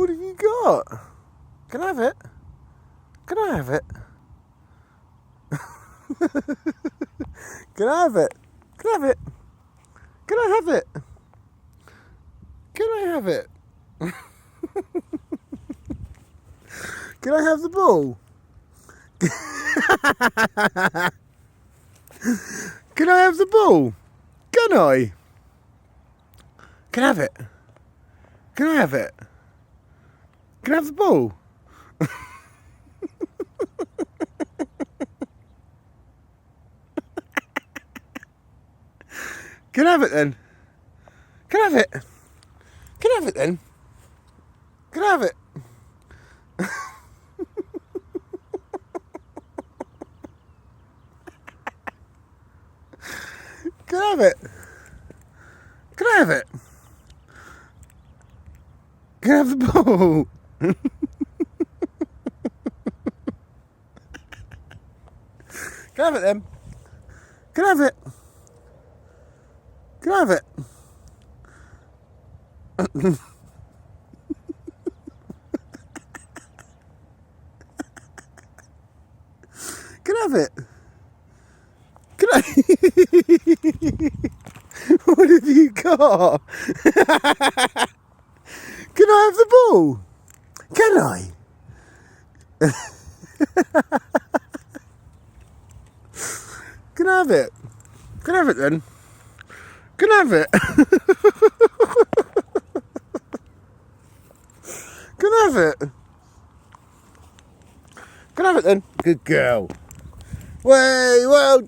What have you got? Can I have it? Can I have it? Can I have it? Can I have it? Can I have it? Can I have it? Can I have the ball? Can I have the ball? Can I? Can I have it? Can I have it? Can I have the ball? Can I have it then? Can I have it? Can I have it then? Can I have it? Can I have it? Can I have it? Can I have the ball? Can I have it then? Can I have it? Can I have it? Can I have it? Can I? What have you got? Can I have the ball? Can I? Can I have it? Can I have it then? Can I have it? Can I have it? Can I have it then? Good girl. Way, well